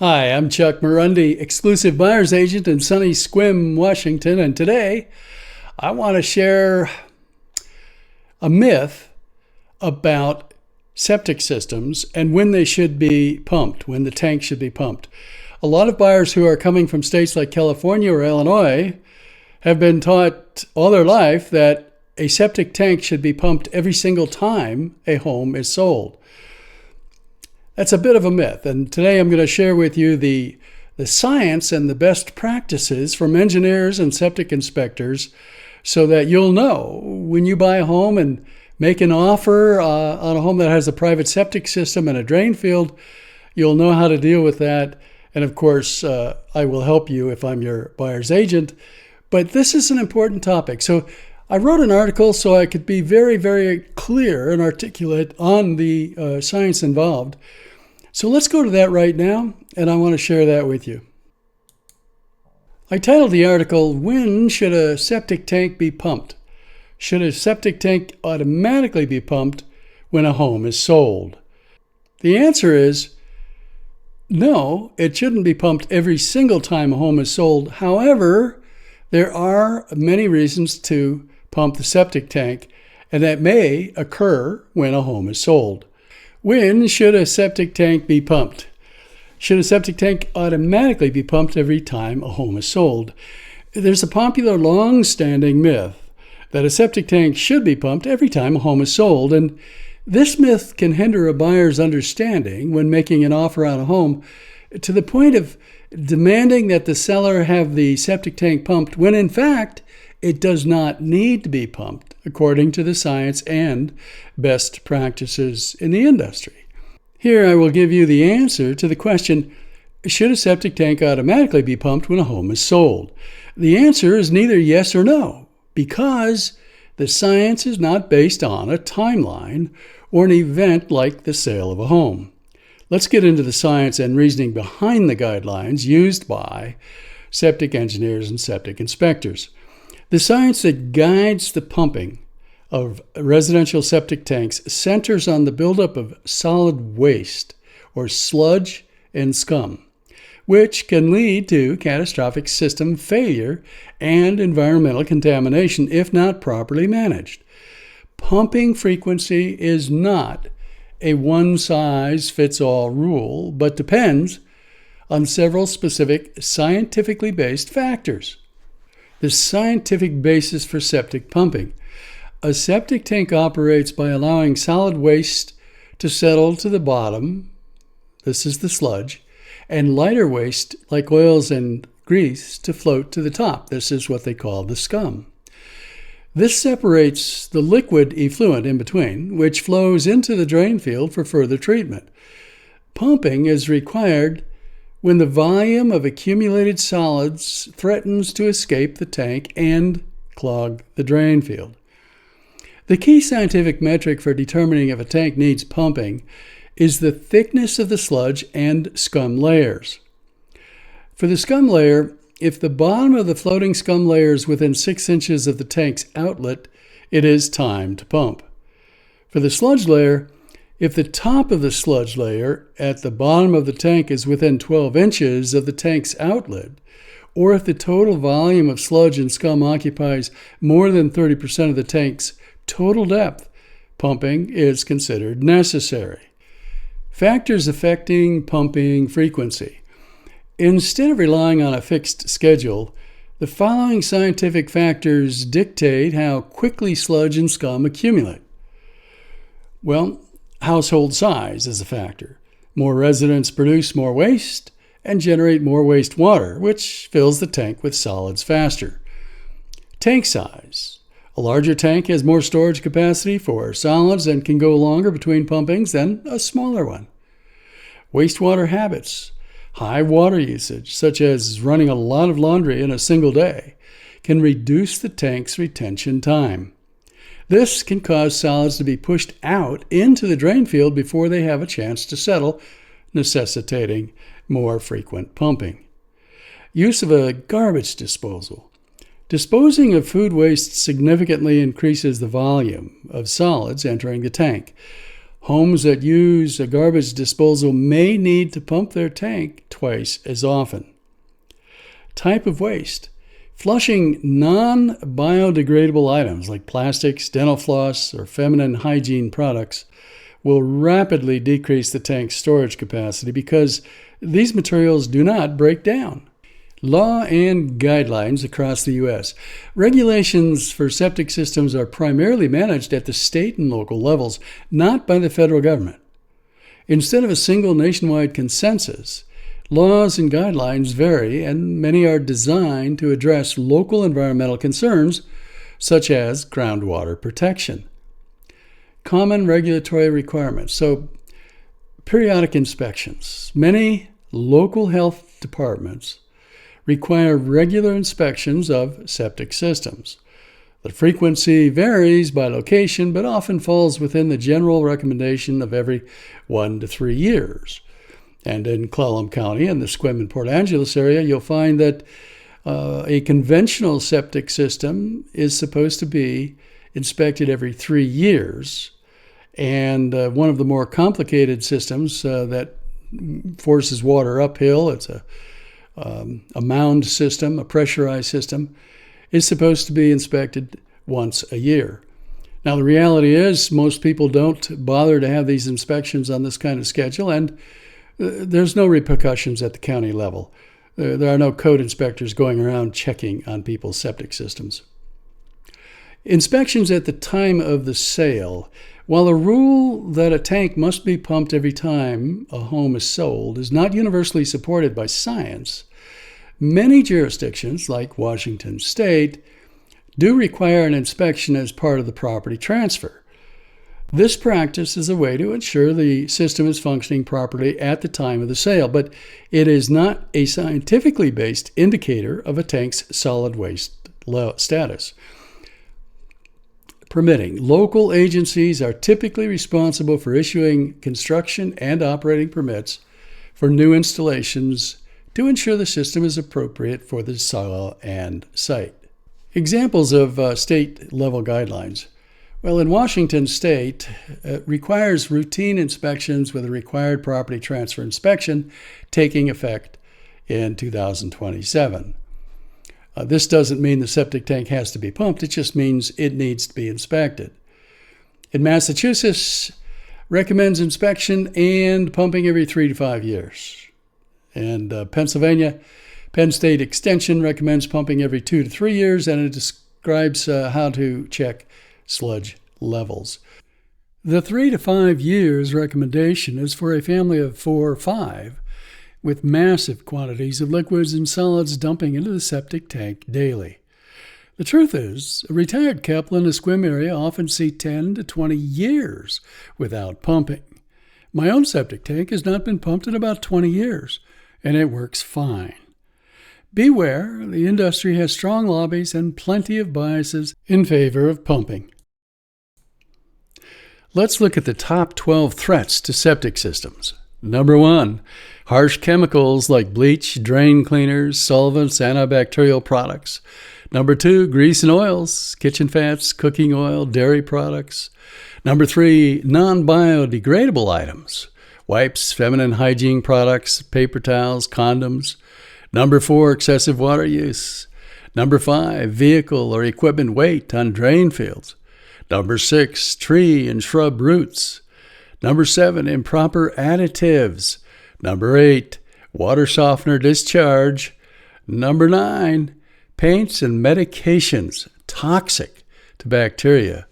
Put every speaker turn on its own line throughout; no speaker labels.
Hi, I'm Chuck Marunde, exclusive buyer's agent in sunny Sequim, Washington, and today I want to share a myth about septic systems and when they should be pumped, when the tank should be pumped. A lot of buyers who are coming from states like California or Illinois have been taught all their life that a septic tank should be pumped every single time a home is sold. That's a bit of a myth, and today I'm going to share with you the science and the best practices from engineers and septic inspectors so that you'll know when you buy a home and make an offer on a home that has a private septic system and a drain field, you'll know how to deal with that. And of course, I will help you if I'm your buyer's agent. But this is an important topic. So I wrote an article so I could be very, very clear and articulate on the science involved. So let's go to that right now, and I want to share that with you. I titled the article, "When Should a Septic Tank Be Pumped? Should a septic tank automatically be pumped when a home is sold?" The answer is no, it shouldn't be pumped every single time a home is sold. However, there are many reasons to pump the septic tank, and that may occur when a home is sold. When should a septic tank be pumped? Should a septic tank automatically be pumped every time a home is sold? There's a popular long-standing myth that a septic tank should be pumped every time a home is sold, and this myth can hinder a buyer's understanding when making an offer on a home to the point of demanding that the seller have the septic tank pumped when in fact it does not need to be pumped according to the science and best practices in the industry. Here I will give you the answer to the question, should a septic tank automatically be pumped when a home is sold? The answer is neither yes or no, because the science is not based on a timeline or an event like the sale of a home. Let's get into the science and reasoning behind the guidelines used by septic engineers and septic inspectors. The science that guides the pumping of residential septic tanks centers on the buildup of solid waste, or sludge and scum, which can lead to catastrophic system failure and environmental contamination if not properly managed. Pumping frequency is not a one-size-fits-all rule, but depends on several specific scientifically based factors. The scientific basis for septic pumping. A septic tank operates by allowing solid waste to settle to the bottom, this is the sludge, and lighter waste like oils and grease to float to the top, this is what they call the scum. This separates the liquid effluent in between, which flows into the drain field for further treatment. Pumping is required when the volume of accumulated solids threatens to escape the tank and clog the drain field. The key scientific metric for determining if a tank needs pumping is the thickness of the sludge and scum layers. For the scum layer, if the bottom of the floating scum layer is within 6 inches of the tank's outlet, it is time to pump. For the sludge layer, if the top of the sludge layer at the bottom of the tank is within 12 inches of the tank's outlet, or if the total volume of sludge and scum occupies more than 30% of the tank's total depth, pumping is considered necessary. Factors affecting pumping frequency. Instead of relying on a fixed schedule, the following scientific factors dictate how quickly sludge and scum accumulate. Well, household size is a factor. More residents produce more waste and generate more wastewater, which fills the tank with solids faster. Tank size. A larger tank has more storage capacity for solids and can go longer between pumpings than a smaller one. Wastewater habits. High water usage, such as running a lot of laundry in a single day, can reduce the tank's retention time. This can cause solids to be pushed out into the drain field before they have a chance to settle, necessitating more frequent pumping. Use of a garbage disposal. Disposing of food waste significantly increases the volume of solids entering the tank. Homes that use a garbage disposal may need to pump their tank twice as often. Type of waste. Flushing non-biodegradable items like plastics, dental floss, or feminine hygiene products will rapidly decrease the tank's storage capacity because these materials do not break down. Law and guidelines across the U.S. Regulations for septic systems are primarily managed at the state and local levels, not by the federal government. Instead of a single nationwide consensus, laws and guidelines vary, and many are designed to address local environmental concerns, such as groundwater protection. Common regulatory requirements. So, periodic inspections. Many local health departments require regular inspections of septic systems. The frequency varies by location, but often falls within the general recommendation of every 1 to 3 years. And in Clallam County and the Sequim and Port Angeles area, you'll find that a conventional septic system is supposed to be inspected every 3 years. And one of the more complicated systems that forces water uphill, it's a mound system, a pressurized system, is supposed to be inspected once a year. Now, the reality is most people don't bother to have these inspections on this kind of schedule, and there's no repercussions at the county level. There are no code inspectors going around checking on people's septic systems. Inspections at the time of the sale. While the rule that a tank must be pumped every time a home is sold is not universally supported by science, many jurisdictions, like Washington State, do require an inspection as part of the property transfer. This practice is a way to ensure the system is functioning properly at the time of the sale, but it is not a scientifically based indicator of a tank's solid waste status. Permitting. Local agencies are typically responsible for issuing construction and operating permits for new installations to ensure the system is appropriate for the soil and site. Examples of state-level guidelines. Well, in Washington State, it requires routine inspections with a required property transfer inspection taking effect in 2027. This doesn't mean the septic tank has to be pumped. It just means it needs to be inspected. In Massachusetts, recommends inspection and pumping every 3 to 5 years. And Pennsylvania, Penn State Extension recommends pumping every 2 to 3 years, and it describes how to check sludge levels. The 3 to 5 years recommendation is for a family of 4 or 5 with massive quantities of liquids and solids dumping into the septic tank daily. The truth is, a retired couple in the Sequim area often see 10 to 20 years without pumping. My own septic tank has not been pumped in about 20 years, and it works fine. Beware, the industry has strong lobbies and plenty of biases in favor of pumping. Let's look at the top 12 threats to septic systems. Number 1, harsh chemicals like bleach, drain cleaners, solvents, antibacterial products. Number 2, grease and oils, kitchen fats, cooking oil, dairy products. Number 3, non-biodegradable items, wipes, feminine hygiene products, paper towels, condoms. Number 4, excessive water use. Number 5, vehicle or equipment weight on drain fields. Number 6, tree and shrub roots. Number 7, improper additives. Number 8, water softener discharge. Number 9, paints and medications, toxic to bacteria.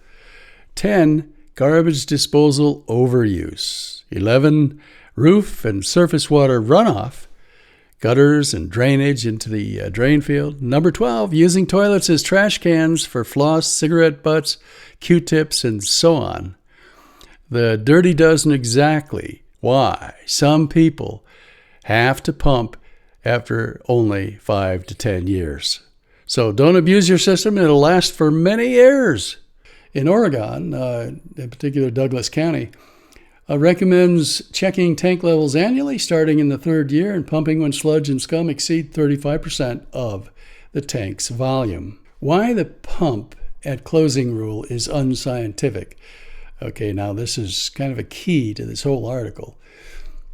10, garbage disposal overuse. 11, roof and surface water runoff, gutters and drainage into the drain field. Number 12, using toilets as trash cans for floss, cigarette butts, Q-tips, and so on. The dirty dozen exactly why some people have to pump after only 5 to 10 years. So don't abuse your system. It'll last for many years. In Oregon, in particular Douglas County, recommends checking tank levels annually starting in the 3rd year and pumping when sludge and scum exceed 35% of the tank's volume. Why the pump at closing rule is unscientific. Okay, now this is kind of a key to this whole article.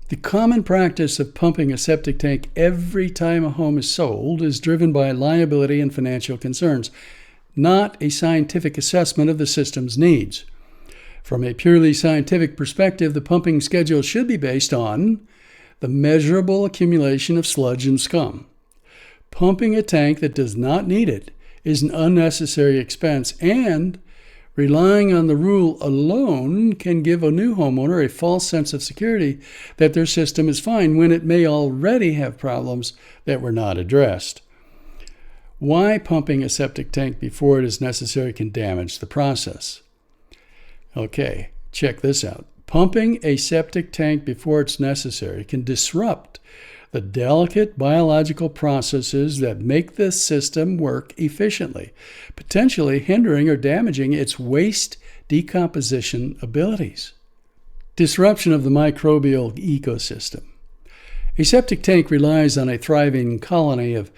The common practice of pumping a septic tank every time a home is sold is driven by liability and financial concerns, not a scientific assessment of the system's needs. From a purely scientific perspective, the pumping schedule should be based on the measurable accumulation of sludge and scum. Pumping a tank that does not need it is an unnecessary expense, and relying on the rule alone can give a new homeowner a false sense of security that their system is fine when it may already have problems that were not addressed. Why pumping a septic tank before it is necessary can damage the process. Okay, check this out. Pumping a septic tank before it's necessary can disrupt the delicate biological processes that make the system work efficiently, potentially hindering or damaging its waste decomposition abilities. Disruption of the microbial ecosystem. A septic tank relies on a thriving colony of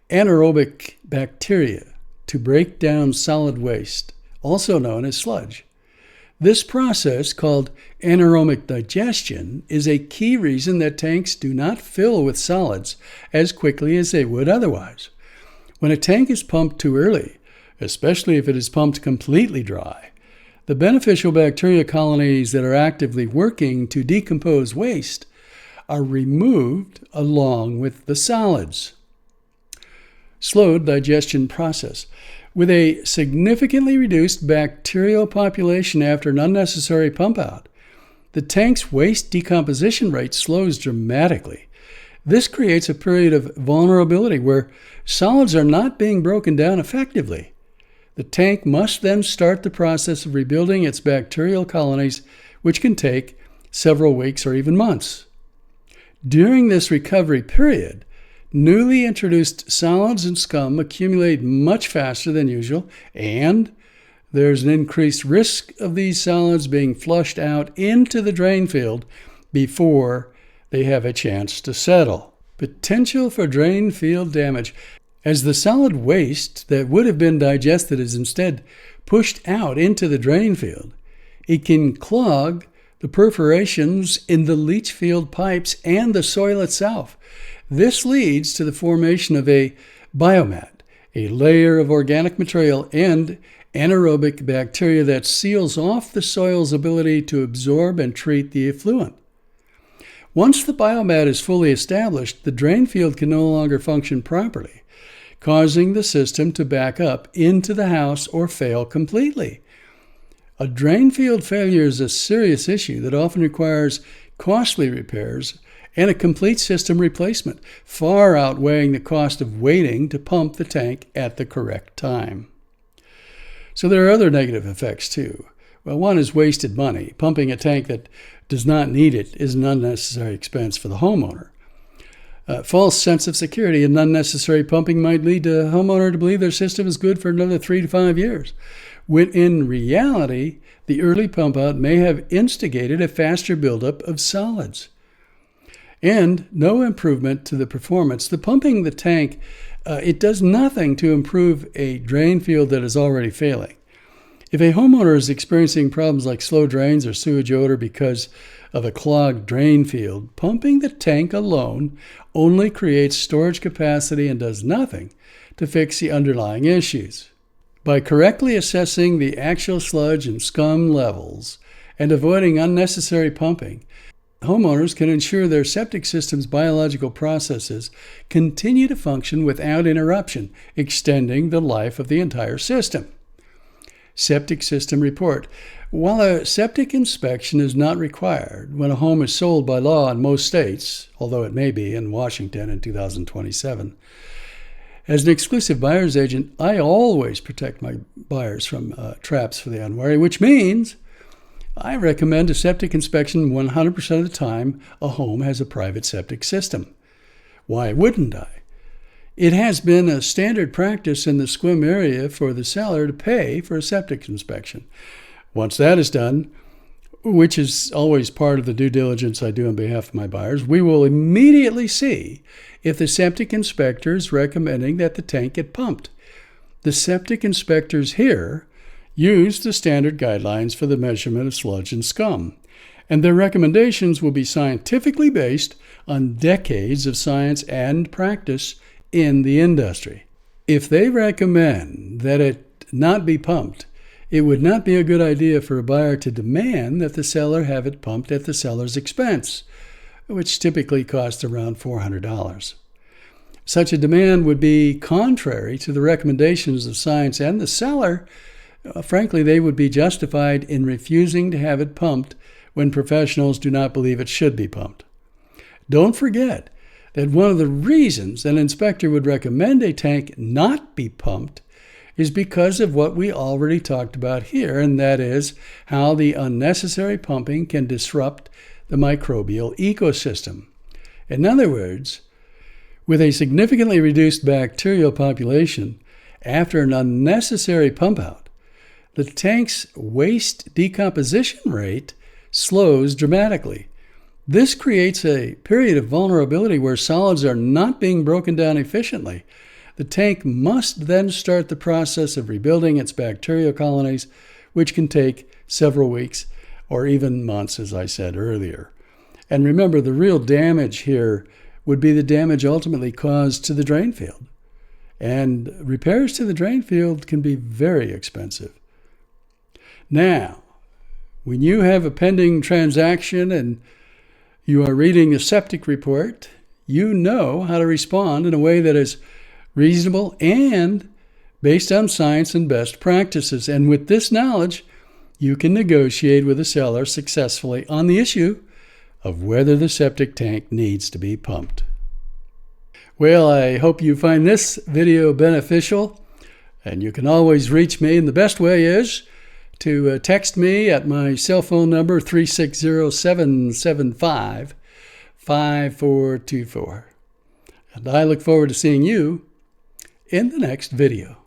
anaerobic bacteria to break down solid waste, also known as sludge. This process, called anaerobic digestion, is a key reason that tanks do not fill with solids as quickly as they would otherwise. When a tank is pumped too early, especially if it is pumped completely dry, the beneficial bacteria colonies that are actively working to decompose waste are removed along with the solids. Slowed digestion process. With a significantly reduced bacterial population after an unnecessary pump out, the tank's waste decomposition rate slows dramatically. This creates a period of vulnerability where solids are not being broken down effectively. The tank must then start the process of rebuilding its bacterial colonies, which can take several weeks or even months. During this recovery period, newly introduced solids and scum accumulate much faster than usual, and there's an increased risk of these solids being flushed out into the drain field before they have a chance to settle. Potential for drain field damage. As the solid waste that would have been digested is instead pushed out into the drain field, it can clog the perforations in the leach field pipes and the soil itself. This leads to the formation of a biomat, a layer of organic material and anaerobic bacteria that seals off the soil's ability to absorb and treat the effluent. Once the biomat is fully established, the drain field can no longer function properly, causing the system to back up into the house or fail completely. A drain field failure is a serious issue that often requires costly repairs and a complete system replacement, far outweighing the cost of waiting to pump the tank at the correct time. So there are other negative effects too. Well, one is wasted money. Pumping a tank that does not need it is an unnecessary expense for the homeowner. False sense of security and unnecessary pumping might lead a homeowner to believe their system is good for another 3 to 5 years, when in reality, the early pump out may have instigated a faster buildup of solids. And no improvement to the performance. The pumping the tank, it does nothing to improve a drain field that is already failing. If a homeowner is experiencing problems like slow drains or sewage odor because of a clogged drain field, pumping the tank alone only creates storage capacity and does nothing to fix the underlying issues. By correctly assessing the actual sludge and scum levels and avoiding unnecessary pumping, homeowners can ensure their septic system's biological processes continue to function without interruption, extending the life of the entire system. Septic System Report. While a septic inspection is not required when a home is sold by law in most states, although it may be in Washington in 2027, as an exclusive buyer's agent, I always protect my buyers from traps for the unwary, which means I recommend a septic inspection 100% of the time a home has a private septic system. Why wouldn't I? It has been a standard practice in the Sequim area for the seller to pay for a septic inspection. Once that is done, which is always part of the due diligence I do on behalf of my buyers, we will immediately see if the septic inspector is recommending that the tank get pumped. The septic inspectors here use the standard guidelines for the measurement of sludge and scum, and their recommendations will be scientifically based on decades of science and practice in the industry. If they recommend that it not be pumped, it would not be a good idea for a buyer to demand that the seller have it pumped at the seller's expense, which typically costs around $400. Such a demand would be contrary to the recommendations of science, and the seller, frankly, they would be justified in refusing to have it pumped when professionals do not believe it should be pumped. Don't forget that one of the reasons an inspector would recommend a tank not be pumped is because of what we already talked about here, and that is how the unnecessary pumping can disrupt the microbial ecosystem. In other words, with a significantly reduced bacterial population after an unnecessary pump out, the tank's waste decomposition rate slows dramatically. This creates a period of vulnerability where solids are not being broken down efficiently. The tank must then start the process of rebuilding its bacterial colonies, which can take several weeks or even months, as I said earlier. And remember, the real damage here would be the damage ultimately caused to the drain field. And repairs to the drain field can be very expensive. Now, when you have a pending transaction and you are reading a septic report, you know how to respond in a way that is reasonable and based on science and best practices. And with this knowledge, you can negotiate with the seller successfully on the issue of whether the septic tank needs to be pumped. Well, I hope you find this video beneficial, and you can always reach me, and the best way is to text me at my cell phone number 360-775-5424. And I look forward to seeing you in the next video.